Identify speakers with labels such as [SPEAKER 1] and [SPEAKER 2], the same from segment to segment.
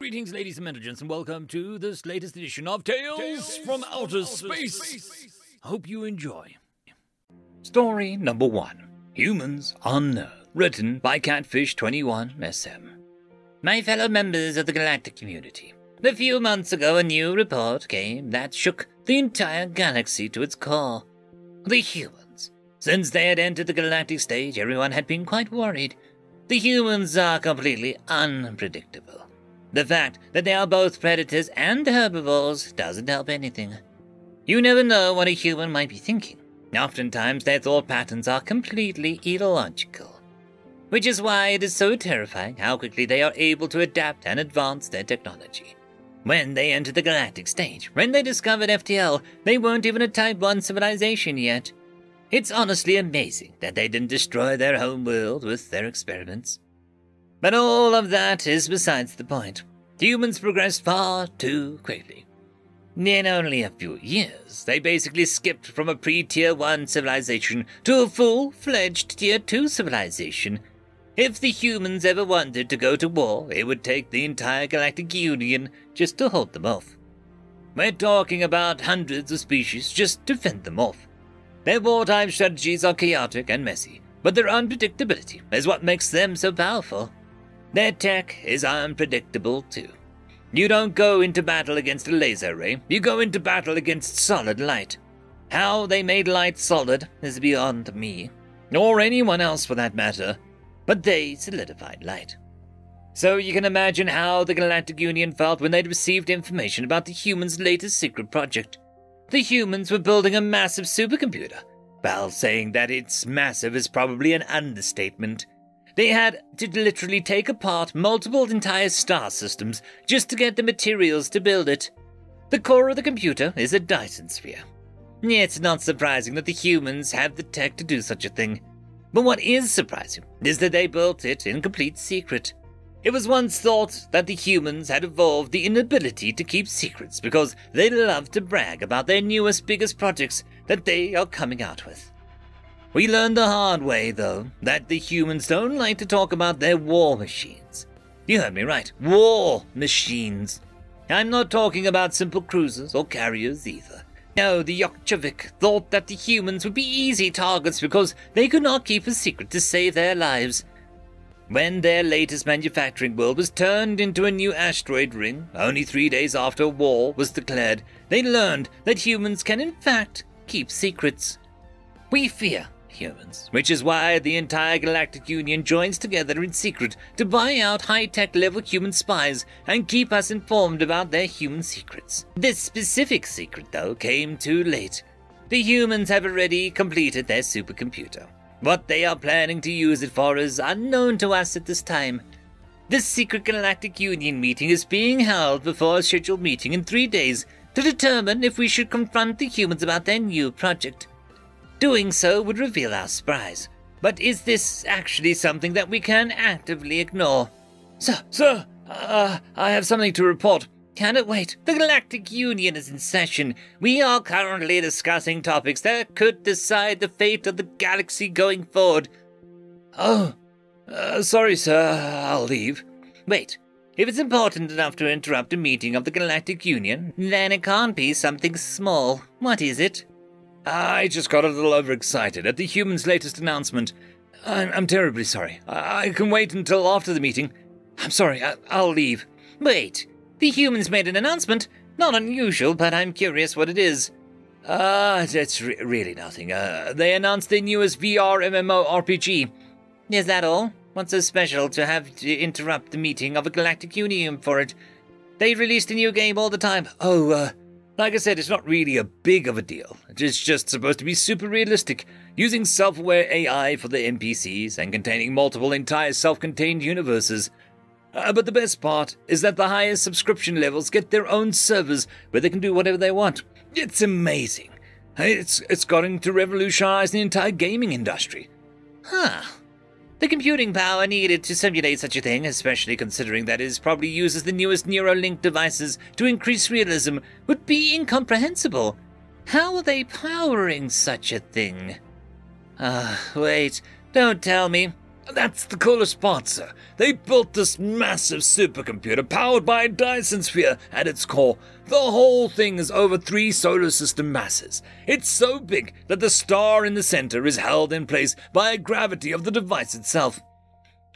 [SPEAKER 1] Greetings, ladies and gentlemen, and welcome to this latest edition of Tales from Outer Space. I hope you enjoy. Story number 1. Humans Unknown. Written by Catfish21SM. My fellow members of the galactic community. A few months ago, a new report came that shook the entire galaxy to its core. The humans. Since they had entered the galactic stage, everyone had been quite worried. The humans are completely unpredictable. The fact that they are both predators and herbivores doesn't help anything. You never know what a human might be thinking. Oftentimes their thought patterns are completely illogical. Which is why it is so terrifying how quickly they are able to adapt and advance their technology. When they entered the galactic stage, when they discovered FTL, they weren't even a Type 1 civilization yet. It's honestly amazing that they didn't destroy their home world with their experiments. But all of that is besides the point. Humans progressed far too quickly. In only a few years, they basically skipped from a pre-Tier 1 civilization to a full-fledged Tier 2 civilization. If the humans ever wanted to go to war, it would take the entire Galactic Union just to hold them off. We're talking about hundreds of species just to fend them off. Their wartime strategies are chaotic and messy, but their unpredictability is what makes them so powerful. Their tech is unpredictable too. You don't go into battle against a laser ray, you go into battle against solid light. How they made light solid is beyond me, or anyone else for that matter, but they solidified light. So you can imagine how the Galactic Union felt when they'd received information about the humans' latest secret project. The humans were building a massive supercomputer. Well, saying that it's massive is probably an understatement. They had to literally take apart multiple entire star systems just to get the materials to build it. The core of the computer is a Dyson sphere. It's not surprising that the humans have the tech to do such a thing. But what is surprising is that they built it in complete secret. It was once thought that the humans had evolved the inability to keep secrets because they love to brag about their newest, biggest projects that they are coming out with. We learned the hard way, though, that the humans don't like to talk about their war machines. You heard me right, war machines. I'm not talking about simple cruisers or carriers either. No, the Yokchavik thought that the humans would be easy targets because they could not keep a secret to save their lives. When their latest manufacturing world was turned into a new asteroid ring, only 3 days after war was declared, they learned that humans can in fact keep secrets. We fear humans, which is why the entire Galactic Union joins together in secret to buy out high-tech level human spies and keep us informed about their human secrets. This specific secret, though, came too late. The humans have already completed their supercomputer. What they are planning to use it for is unknown to us at this time. This secret Galactic Union meeting is being held before a scheduled meeting in 3 days to determine if we should confront the humans about their new project. Doing so would reveal our surprise. But is this actually something that we can actively ignore? Sir, I have something to report. Can it wait? The Galactic Union is in session. We are currently discussing topics that could decide the fate of the galaxy going forward. Oh, sorry, sir. I'll leave. Wait. If it's important enough to interrupt a meeting of the Galactic Union, then it can't be something small. What is it? I just got a little overexcited at the humans' latest announcement. I'm terribly sorry. I can wait until after the meeting. I'm sorry, I'll leave. Wait, the humans made an announcement? Not unusual, but I'm curious what it is. It's really nothing. They announced their newest VR MMO RPG. Is that all? What's so special to have to interrupt the meeting of a Galactic Union for it? They released a new game all the time. Like I said, it's not really a big of a deal. It's just supposed to be super realistic, using self-aware AI for the NPCs and containing multiple entire self-contained universes. But the best part is that the highest subscription levels get their own servers where they can do whatever they want. It's amazing. It's going to revolutionize the entire gaming industry. The computing power needed to simulate such a thing, especially considering that it probably uses the newest Neuralink devices to increase realism, would be incomprehensible. How are they powering such a thing? Wait, don't tell me. That's the coolest part, sir. They built this massive supercomputer powered by a Dyson sphere at its core. The whole thing is over 3 solar system masses. It's so big that the star in the center is held in place by gravity of the device itself.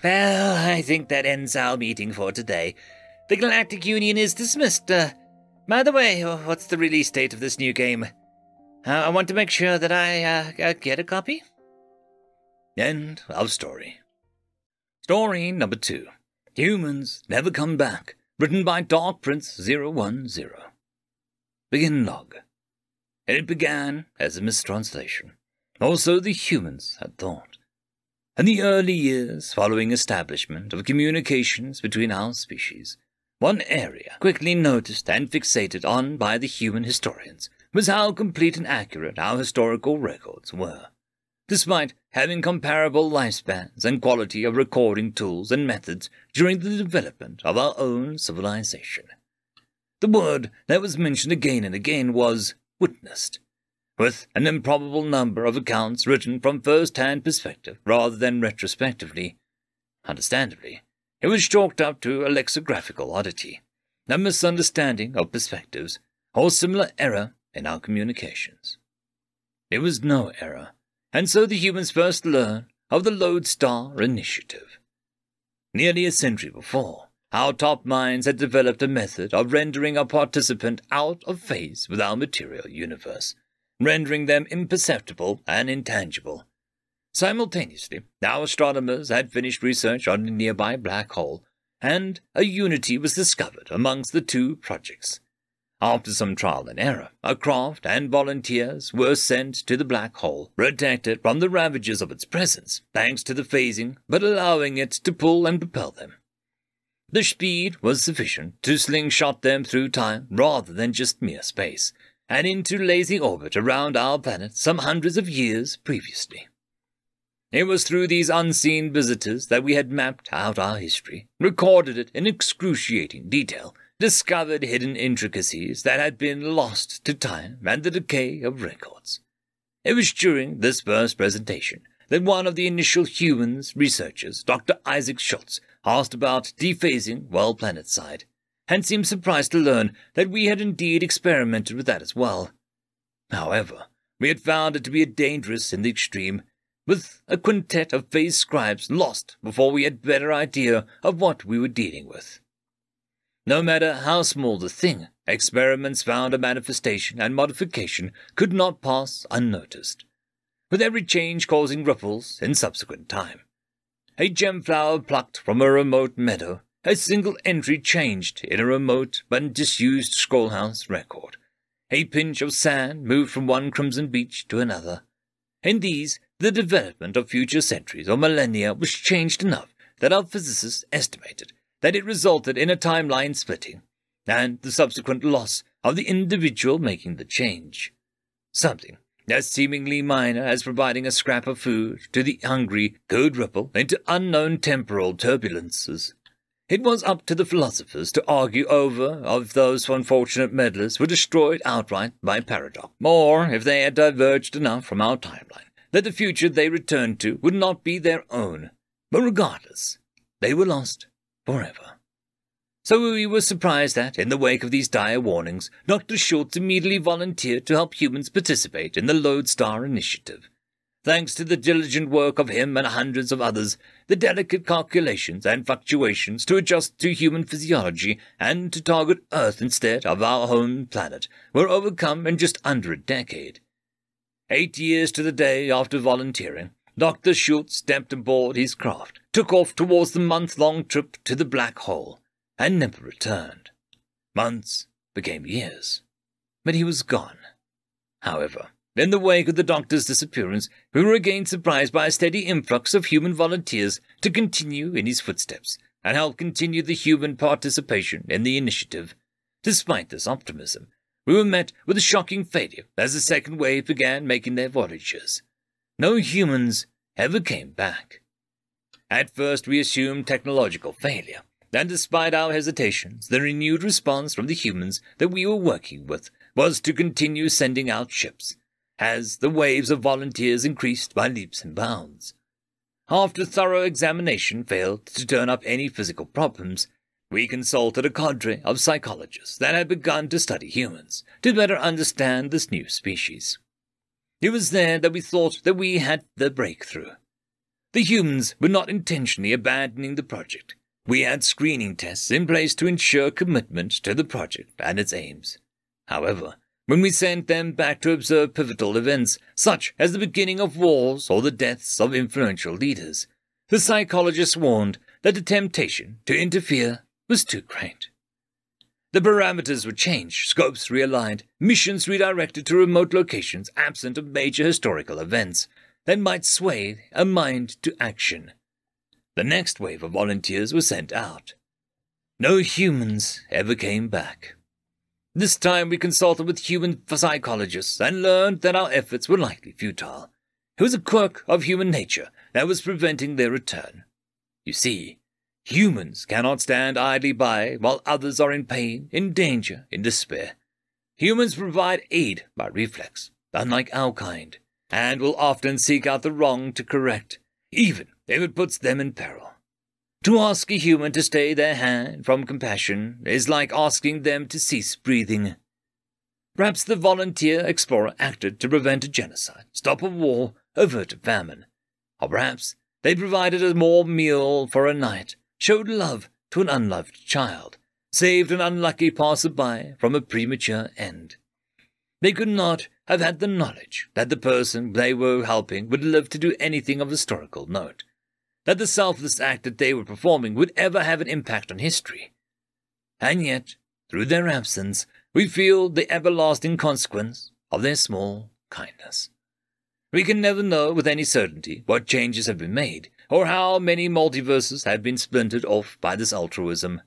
[SPEAKER 1] Well, I think that ends our meeting for today. The Galactic Union is dismissed. By the way, what's the release date of this new game? I want to make sure that I get a copy. End of story. Story number 2. Humans Never Come Back. Written by Dark Prince 010. Begin log. It began as a mistranslation. Also the humans had thought. In the early years following establishment of communications between our species, one area quickly noticed and fixated on by the human historians was how complete and accurate our historical records were. Despite having comparable lifespans and quality of recording tools and methods during the development of our own civilization. The word that was mentioned again and again was witnessed, with an improbable number of accounts written from first-hand perspective rather than retrospectively. Understandably, it was chalked up to a lexicographical oddity, a misunderstanding of perspectives, or similar error in our communications. It was no error. And so the humans first learned of the Lodestar Initiative. Nearly a century before, our top minds had developed a method of rendering a participant out of phase with our material universe, rendering them imperceptible and intangible. Simultaneously, our astronomers had finished research on a nearby black hole, and a unity was discovered amongst the 2 projects. After some trial and error, a craft and volunteers were sent to the black hole, protected from the ravages of its presence, thanks to the phasing, but allowing it to pull and propel them. The speed was sufficient to slingshot them through time rather than just mere space, and into lazy orbit around our planet some hundreds of years previously. It was through these unseen visitors that we had mapped out our history, recorded it in excruciating detail, discovered hidden intricacies that had been lost to time and the decay of records. It was during this first presentation that one of the initial humans researchers, Dr. Isaac Schultz, asked about dephasing while planetside, and seemed surprised to learn that we had indeed experimented with that as well. However, we had found it to be dangerous in the extreme, with a quintet of phase scribes lost before we had a better idea of what we were dealing with. No matter how small the thing, experiments found a manifestation and modification could not pass unnoticed, with every change causing ripples in subsequent time. A gemflower plucked from a remote meadow, a single entry changed in a remote but disused scrollhouse record, a pinch of sand moved from one crimson beach to another. In these, the development of future centuries or millennia was changed enough that our physicists estimated that it resulted in a timeline splitting, and the subsequent loss of the individual making the change. Something as seemingly minor as providing a scrap of food to the hungry could ripple into unknown temporal turbulences. It was up to the philosophers to argue over if those unfortunate meddlers were destroyed outright by paradox, or if they had diverged enough from our timeline that the future they returned to would not be their own. But regardless, they were lost forever. So we were surprised that, in the wake of these dire warnings, Dr. Schultz immediately volunteered to help humans participate in the Lodestar Initiative. Thanks to the diligent work of him and hundreds of others, the delicate calculations and fluctuations to adjust to human physiology and to target Earth instead of our home planet were overcome in just under a decade. 8 years to the day after volunteering, Dr. Schultz stepped aboard his craft, took off towards the month-long trip to the black hole, and never returned. Months became years, but he was gone. However, in the wake of the doctor's disappearance, we were again surprised by a steady influx of human volunteers to continue in his footsteps and help continue the human participation in the initiative. Despite this optimism, we were met with a shocking failure as the second wave began making their voyages. No humans ever came back. At first we assumed technological failure, and despite our hesitations, the renewed response from the humans that we were working with was to continue sending out ships, as the waves of volunteers increased by leaps and bounds. after thorough examination failed to turn up any physical problems, we consulted a cadre of psychologists that had begun to study humans to better understand this new species. It was there that we thought that we had the breakthrough. The humans were not intentionally abandoning the project. We had screening tests in place to ensure commitment to the project and its aims. However, when we sent them back to observe pivotal events, such as the beginning of wars or the deaths of influential leaders, the psychologists warned that the temptation to interfere was too great. The parameters were changed, scopes realigned, missions redirected to remote locations absent of major historical events that might sway a mind to action. The next wave of volunteers was sent out. No humans ever came back. This time we consulted with human psychologists and learned that our efforts were likely futile. It was a quirk of human nature that was preventing their return. You see, humans cannot stand idly by while others are in pain, in danger, in despair. Humans provide aid by reflex, unlike our kind, and will often seek out the wrong to correct, even if it puts them in peril. To ask a human to stay their hand from compassion is like asking them to cease breathing. Perhaps the volunteer explorer acted to prevent a genocide, stop a war, avert a famine. Or perhaps they provided a more meal for a night, showed love to an unloved child, saved an unlucky passerby from a premature end. They could not have had the knowledge that the person they were helping would live to do anything of historical note, that the selfless act that they were performing would ever have an impact on history. And yet, through their absence, we feel the everlasting consequence of their small kindness. We can never know with any certainty what changes have been made, or how many multiverses have been splintered off by this altruism.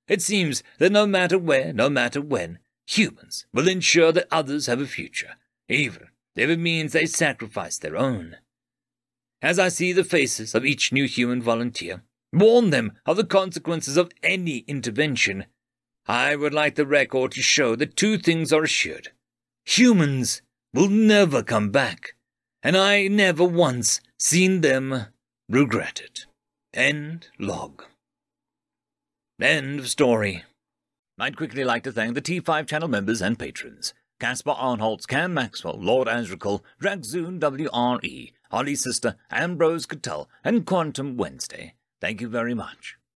[SPEAKER 1] It seems that no matter where, no matter when, humans will ensure that others have a future, even if it means they sacrifice their own. As I see the faces of each new human volunteer, warn them of the consequences of any intervention, I would like the record to show that two things are assured. Humans will never come back, and I never once seen them regret it. End log. End of story. I'd quickly like to thank the T5 channel members and patrons: Caspar Arnholtz, Cam Maxwell, Lord Azrakal, Dragzoon WRE, Holly Sister, Ambrose Cattell, and Quantum Wednesday. Thank you very much.